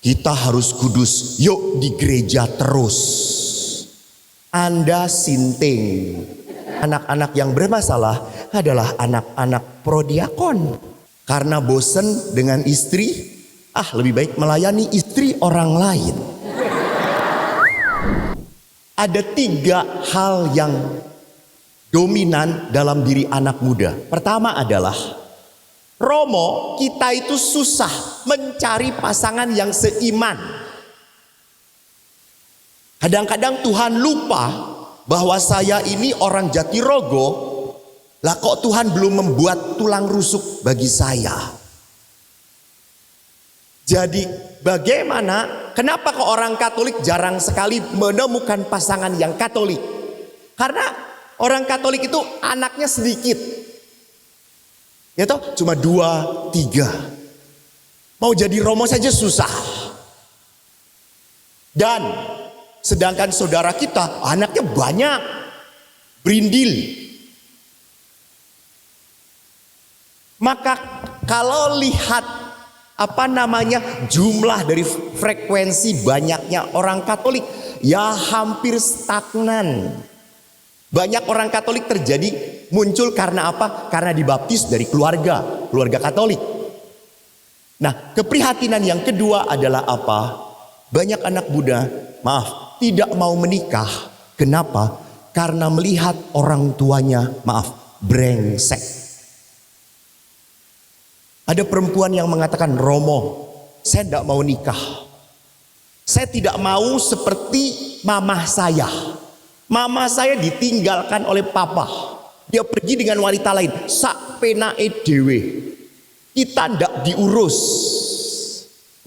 Kita harus kudus, yuk di gereja terus. Anda sinting. Anak-anak yang bermasalah adalah anak-anak prodiakon. Karena bosen dengan istri, lebih baik melayani istri orang lain. Ada 3 hal yang dominan dalam diri anak muda. Pertama adalah Romo, kita itu susah mencari pasangan yang seiman. Kadang-kadang Tuhan lupa bahwa saya ini orang Jatirogo. Lah kok Tuhan belum membuat tulang rusuk bagi saya? Jadi bagaimana? Kenapa kok orang Katolik jarang sekali menemukan pasangan yang Katolik? Karena orang Katolik itu anaknya sedikit. Ya toh, cuma 2, 3. Mau jadi Romo saja susah. Dan sedangkan saudara kita anaknya banyak, berindil. Maka kalau lihat jumlah dari frekuensi banyaknya orang Katolik, ya hampir stagnan. Banyak orang Katolik muncul karena apa? Karena dibaptis dari keluarga Katolik. Nah, keprihatinan yang kedua adalah apa? Banyak anak muda, tidak mau menikah. Kenapa? Karena melihat orang tuanya, brengsek. Ada perempuan yang mengatakan, Romo, saya tidak mau nikah. Saya tidak mau seperti mamah saya. Mama saya ditinggalkan oleh papa. Dia pergi dengan wanita lain. Sak penae dewe. Kita ndak diurus.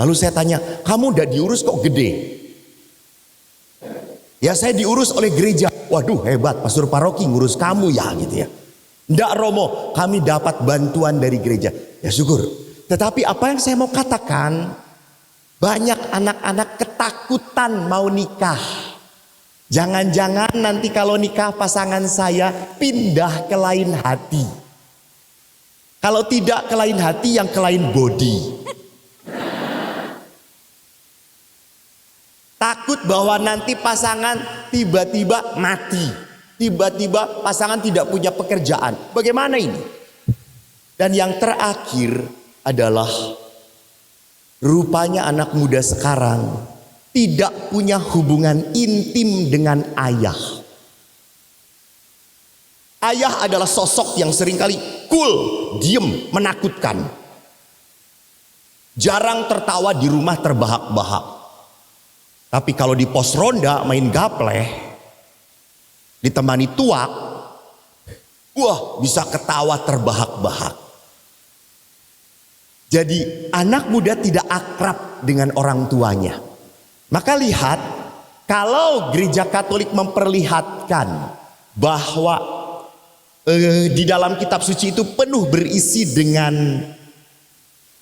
Lalu saya tanya, kamu ndak diurus kok gede? Ya saya diurus oleh gereja. Waduh hebat, pastor paroki ngurus kamu ya gitu ya. Ndak Romo, kami dapat bantuan dari gereja. Ya syukur. Tetapi apa yang saya mau katakan, banyak anak-anak ketakutan mau nikah. Jangan-jangan nanti kalau nikah pasangan saya pindah ke lain hati. Kalau tidak ke lain hati, yang ke lain body. Takut bahwa nanti pasangan tiba-tiba mati. Tiba-tiba pasangan tidak punya pekerjaan. Bagaimana ini? Dan yang terakhir adalah rupanya anak muda sekarang tidak punya hubungan intim dengan ayah. Ayah adalah sosok yang seringkali cool, diem, menakutkan. Jarang tertawa di rumah terbahak-bahak. Tapi kalau di pos ronda main gapleh, ditemani tuak, bisa ketawa terbahak-bahak. Jadi anak muda tidak akrab dengan orang tuanya. Maka lihat, kalau gereja Katolik memperlihatkan bahwa di dalam kitab suci itu penuh berisi dengan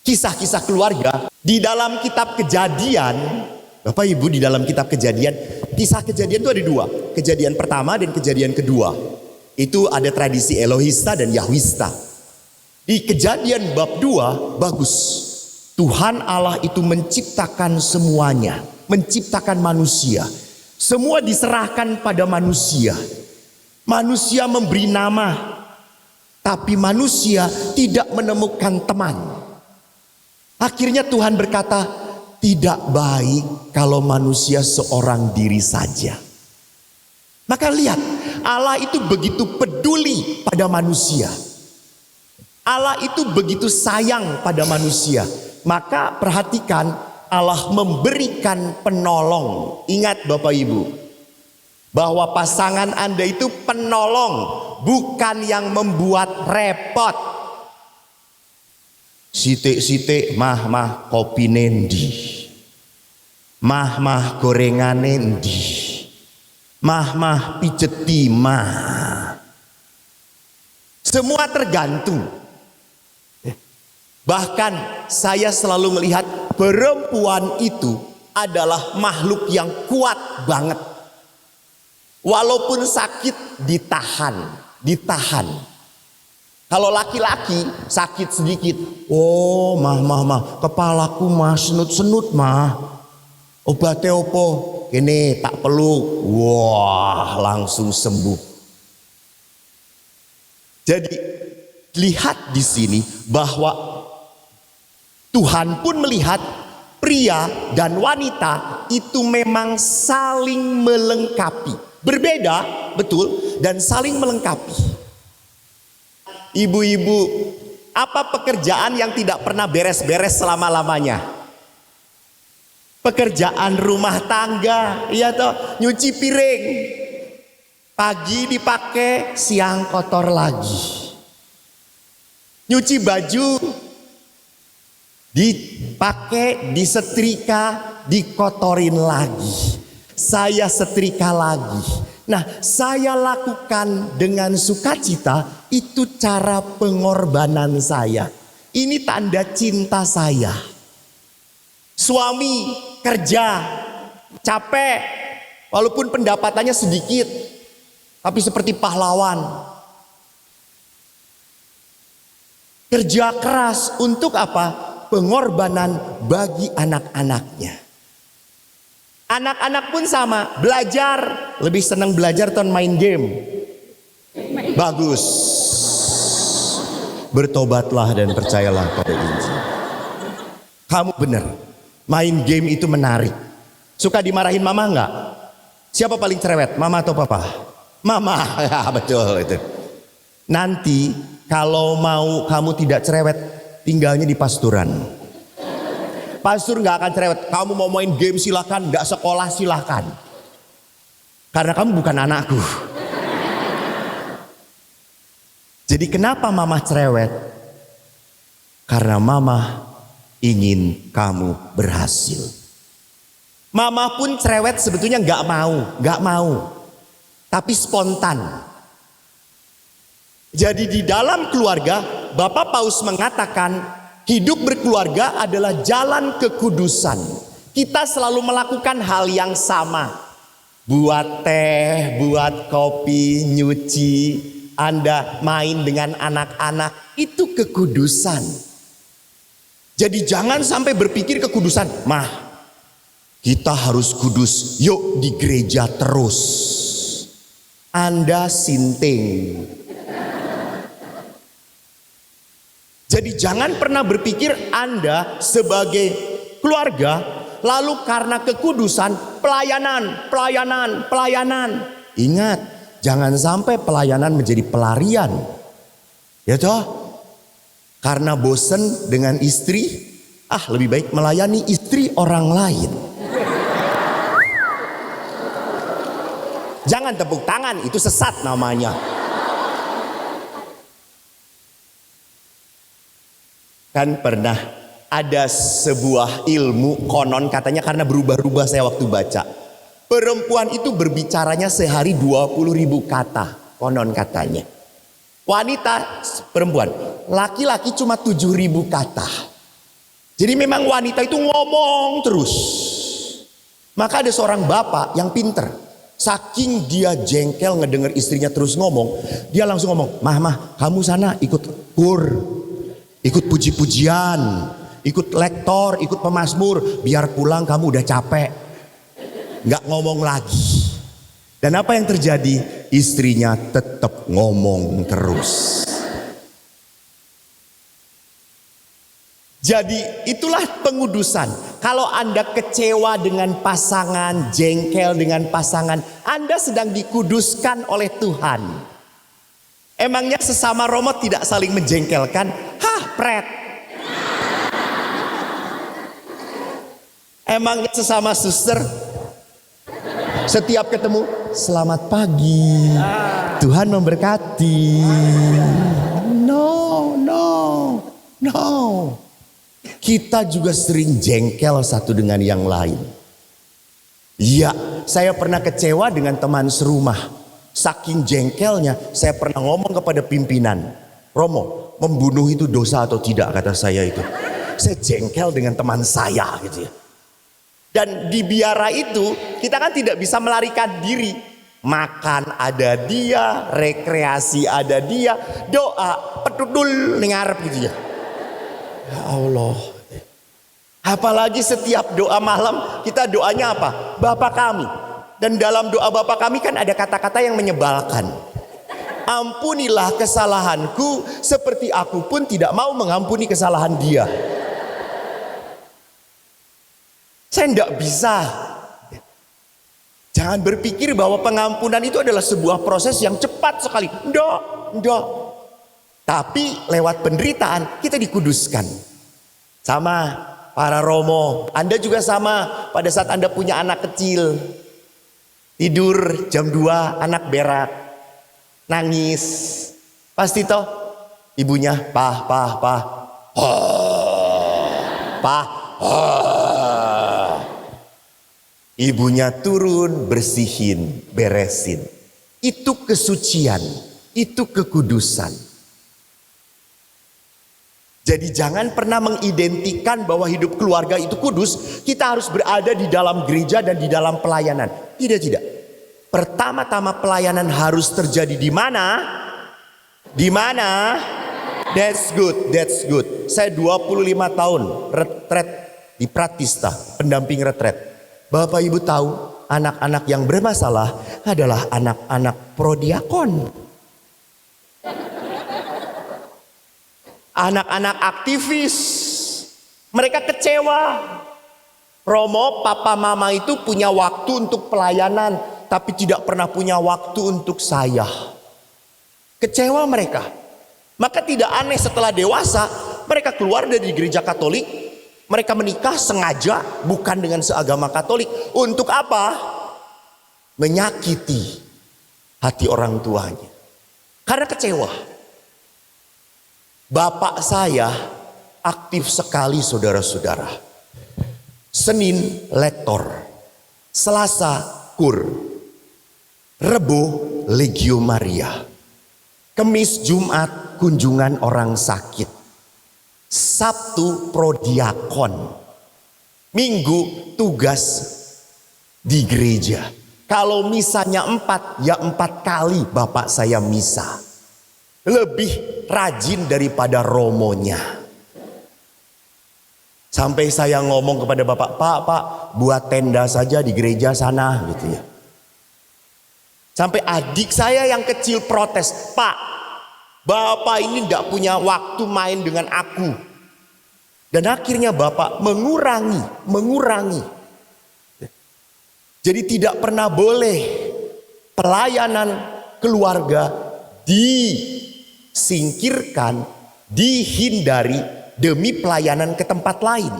kisah-kisah keluarga. Di dalam kitab Kejadian, Bapak Ibu, di dalam kitab Kejadian, kisah Kejadian itu ada 2. Kejadian pertama dan kejadian kedua. Itu ada tradisi Elohista dan Yahwista. Di Kejadian bab 2 bagus. Tuhan Allah itu menciptakan semuanya. Menciptakan manusia. Semua diserahkan pada manusia. Manusia memberi nama, tapi manusia tidak menemukan teman. Akhirnya Tuhan berkata, tidak baik kalau manusia seorang diri saja. Maka lihat, Allah itu begitu peduli pada manusia. Allah itu begitu sayang pada manusia. Maka perhatikan, Allah memberikan penolong. Ingat Bapak Ibu, bahwa pasangan Anda itu penolong, bukan yang membuat repot. Sitik-sitik mah kopi nendi, mah gorengan nendi, mah pijeti mah. Semua tergantung. Bahkan saya selalu melihat perempuan itu adalah makhluk yang kuat banget. Walaupun sakit ditahan. Kalau laki-laki sakit sedikit, oh mah, kepalaku mah senut-senut mah. Obatnya opo? Ini tak peluk. Wah, langsung sembuh. Jadi lihat di sini bahwa Tuhan pun melihat pria dan wanita itu memang saling melengkapi. Berbeda, betul, dan saling melengkapi. Ibu-ibu, apa pekerjaan yang tidak pernah beres-beres selama-lamanya? Pekerjaan rumah tangga, iya toh, nyuci piring. Pagi dipakai, siang kotor lagi. Nyuci baju, dipakai, disetrika, dikotorin lagi. Saya setrika lagi. Nah, saya lakukan dengan sukacita, itu cara pengorbanan saya. Ini tanda cinta saya. Suami kerja, capek, walaupun pendapatannya sedikit, tapi seperti pahlawan. Kerja keras untuk apa? Pengorbanan bagi anak-anaknya. Anak-anak pun sama, belajar, lebih senang belajar atau main game? Bagus. Bertobatlah dan percayalah pada Injil. Kamu benar, main game itu menarik. Suka dimarahin mama enggak? Siapa paling cerewet, mama atau papa? Mama, ya betul itu. Nanti kalau mau kamu tidak cerewet, tinggalnya di pasturan. Pastor nggak akan cerewet. Kamu mau main game silakan, nggak sekolah silakan. Karena kamu bukan anakku. Jadi kenapa mama cerewet? Karena mama ingin kamu berhasil. Mama pun cerewet sebetulnya nggak mau, tapi spontan. Jadi di dalam keluarga, Bapak Paus mengatakan, hidup berkeluarga adalah jalan kekudusan. Kita selalu melakukan hal yang sama. Buat teh, buat kopi, nyuci, Anda main dengan anak-anak, itu kekudusan. Jadi jangan sampai berpikir kekudusan, mah kita harus kudus, yuk di gereja terus. Anda sinting. Jadi jangan pernah berpikir Anda sebagai keluarga lalu karena kekudusan pelayanan. Ingat, jangan sampai pelayanan menjadi pelarian. Ya toh? Karena bosen dengan istri, lebih baik melayani istri orang lain. Jangan tepuk tangan, itu sesat namanya. Kan pernah ada sebuah ilmu konon katanya, karena berubah-ubah saya waktu baca. Perempuan itu berbicaranya sehari 20.000 kata, konon katanya. Wanita, perempuan, laki-laki cuma 7.000 kata. Jadi memang wanita itu ngomong terus. Maka ada seorang bapak yang pinter. Saking dia jengkel ngedenger istrinya terus ngomong, dia langsung ngomong, mah kamu sana ikut kur. Ikut puji-pujian, ikut lektor, ikut pemazmur, biar pulang kamu udah capek. Nggak ngomong lagi. Dan apa yang terjadi? Istrinya tetap ngomong terus. Jadi itulah pengudusan. Kalau Anda kecewa dengan pasangan, jengkel dengan pasangan, Anda sedang dikuduskan oleh Tuhan. Emangnya sesama romo tidak saling menjengkelkan? Pret. Emangnya sesama suster setiap ketemu, selamat pagi, Tuhan memberkati? No. Kita juga sering jengkel satu dengan yang lain. Iya, saya pernah kecewa dengan teman serumah. Saking jengkelnya, saya pernah ngomong kepada pimpinan, Romo, membunuh itu dosa atau tidak, kata saya itu. Saya jengkel dengan teman saya gitu ya. Dan di biara itu kita kan tidak bisa melarikan diri. Makan ada dia, rekreasi ada dia, doa petudul ning ngarep gitu ya. Ya Allah. Apalagi setiap doa malam kita doanya apa? Bapa kami. Dan dalam doa Bapa kami kan ada kata-kata yang menyebalkan. Ampunilah kesalahanku seperti aku pun tidak mau mengampuni kesalahan dia. Saya tidak bisa. Jangan berpikir bahwa pengampunan itu adalah sebuah proses yang cepat sekali. Enggak. Tapi lewat penderitaan kita dikuduskan. Sama para Romo, Anda juga sama pada saat Anda punya anak kecil. Tidur jam 2, anak berak, nangis. Pasti toh ibunya, pah. Ibunya turun, bersihin, beresin. Itu kesucian, itu kekudusan. Jadi jangan pernah mengidentikan bahwa hidup keluarga itu kudus. Kita harus berada di dalam gereja dan di dalam pelayanan. Tidak. Pertama-tama pelayanan harus terjadi di mana? Di mana? That's good. Saya 25 tahun retret di Pratista, pendamping retret. Bapak Ibu tahu, anak-anak yang bermasalah adalah anak-anak prodiakon. Anak-anak aktivis. Mereka kecewa. Romo, papa mama itu punya waktu untuk pelayanan, tapi tidak pernah punya waktu untuk saya. Kecewa mereka. Maka tidak aneh setelah dewasa mereka keluar dari gereja Katolik. Mereka menikah sengaja bukan dengan seagama Katolik. Untuk apa? Menyakiti hati orang tuanya. Karena kecewa. Bapak saya aktif sekali saudara-saudara. Senin lektor, Selasa kur, Rebo Legio Maria, Kemis Jumat kunjungan orang sakit, Sabtu prodiakon, Minggu tugas di gereja. Kalau misanya 4, ya 4 kali bapak saya misa. Lebih rajin daripada romonya. Sampai saya ngomong kepada bapak, Pak, buat tenda saja di gereja sana gitu ya. Sampai adik saya yang kecil protes, Pak, bapak ini tidak punya waktu main dengan aku. Dan akhirnya bapak mengurangi. Jadi tidak pernah boleh pelayanan keluarga disingkirkan, dihindari demi pelayanan ke tempat lain.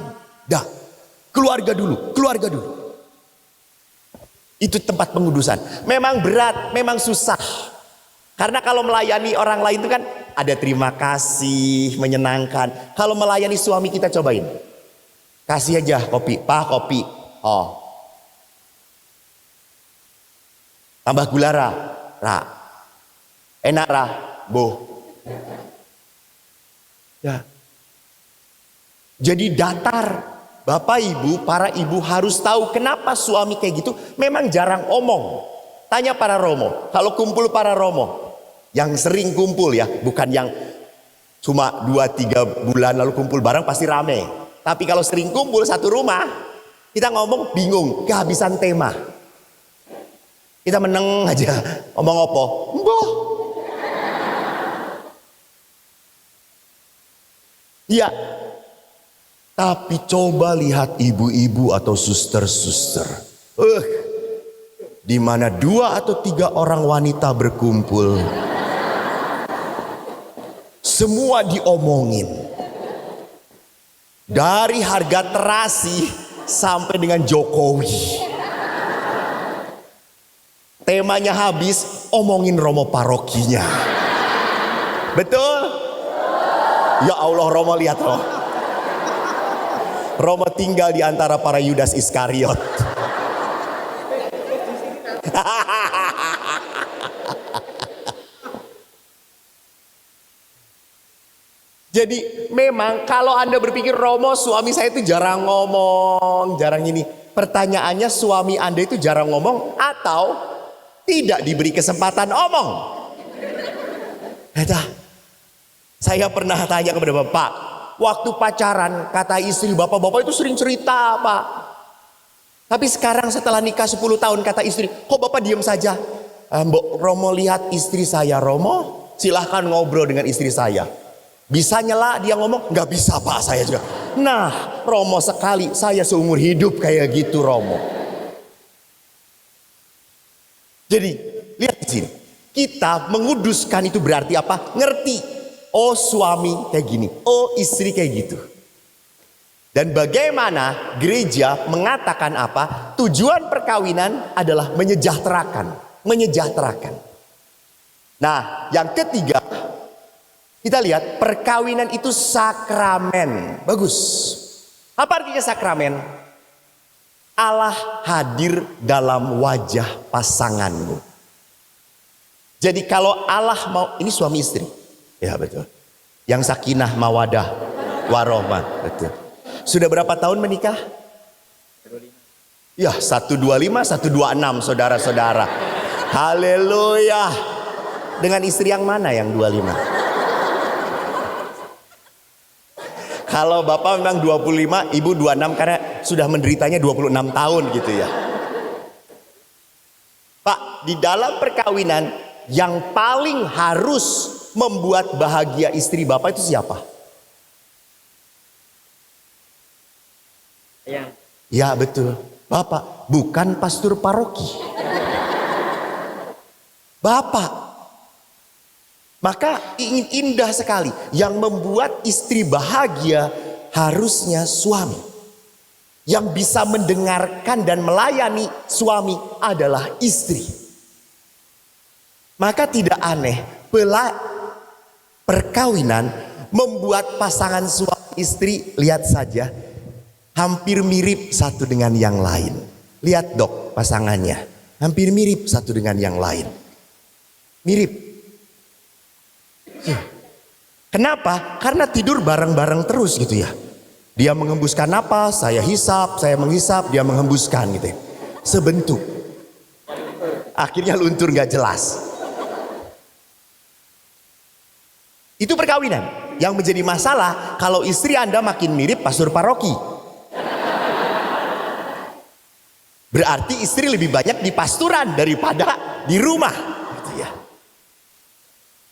Dah, keluarga dulu. Itu tempat pengudusan. Memang berat, memang susah. Karena kalau melayani orang lain itu kan ada terima kasih, menyenangkan. Kalau melayani suami kita cobain. Kasih aja kopi, Pak kopi. Oh. Tambah gula ra. Enak ra, boh. Ya. Jadi datar. Bapak ibu, para ibu harus tahu kenapa suami kayak gitu. Memang jarang omong. Tanya para romo. Kalau kumpul para romo, yang sering kumpul ya, bukan yang cuma 2-3 bulan lalu kumpul bareng pasti rame. Tapi kalau sering kumpul satu rumah, kita ngomong bingung, kehabisan tema. Kita meneng aja, ngomong apa? Mbah. Iya. Tapi coba lihat ibu-ibu atau suster-suster. Di mana 2 atau 3 orang wanita berkumpul. Semua diomongin. Dari harga terasi sampai dengan Jokowi. Temanya habis, omongin Romo parokinya. Betul? Ya Allah, Romo lihat loh. Romo tinggal di antara para Yudas Iskariot. Jadi memang kalau Anda berpikir Romo suami saya itu jarang ngomong, jarang ini. Pertanyaannya suami Anda itu jarang ngomong atau tidak diberi kesempatan omong. Saya pernah tanya kepada bapak, waktu pacaran kata istri bapak itu sering cerita pak. Tapi sekarang setelah nikah 10 tahun kata istri, kok bapak diam saja? Mbok Romo lihat istri saya. Romo silahkan ngobrol dengan istri saya. Bisa nyela dia ngomong? Nggak bisa pak, saya juga. Nah Romo sekali, saya seumur hidup kayak gitu Romo. Jadi lihat di sini, kita menguduskan itu berarti apa? Ngerti. Oh suami kayak gini, oh istri kayak gitu. Dan bagaimana gereja mengatakan apa? Tujuan perkawinan adalah menyejahterakan. Nah yang ketiga, kita lihat perkawinan itu sakramen. Bagus. Apa artinya sakramen? Allah hadir dalam wajah pasanganmu. Jadi kalau Allah mau, ini suami istri. Ya betul. Yang sakinah mawadah warohmah. Betul. Sudah berapa tahun menikah? Ya 125, 126 saudara-saudara. Haleluya. Dengan istri yang mana yang 25? Kalau bapak memang 25, ibu 26 karena sudah menderitanya 26 tahun gitu ya. Pak, di dalam perkawinan yang paling harus membuat bahagia istri bapak itu siapa? Ya betul, bapak, bukan pastor paroki. Bapak. Maka ingin indah sekali, yang membuat istri bahagia harusnya suami. Yang bisa mendengarkan dan melayani suami adalah istri. Maka tidak aneh perkawinan membuat pasangan suami istri, lihat saja, hampir mirip satu dengan yang lain. Lihat dok pasangannya, hampir mirip satu dengan yang lain. Mirip. Kenapa? Karena tidur bareng-bareng terus gitu ya. Dia menghembuskan napas, saya hisap, saya menghisap, dia menghembuskan gitu ya. Sebentuk. Akhirnya luntur gak jelas. Itu perkawinan. Yang menjadi masalah kalau istri Anda makin mirip pastor paroki. Berarti istri lebih banyak di pasturan daripada di rumah. Gitu ya.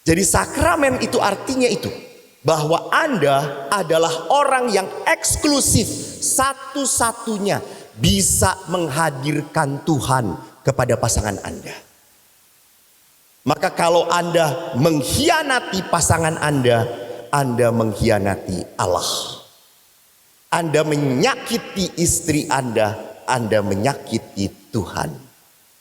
Jadi sakramen itu artinya itu. Bahwa Anda adalah orang yang eksklusif. Satu-satunya bisa menghadirkan Tuhan kepada pasangan Anda. Maka kalau Anda mengkhianati pasangan Anda mengkhianati Allah. Anda menyakiti istri Anda menyakiti Tuhan.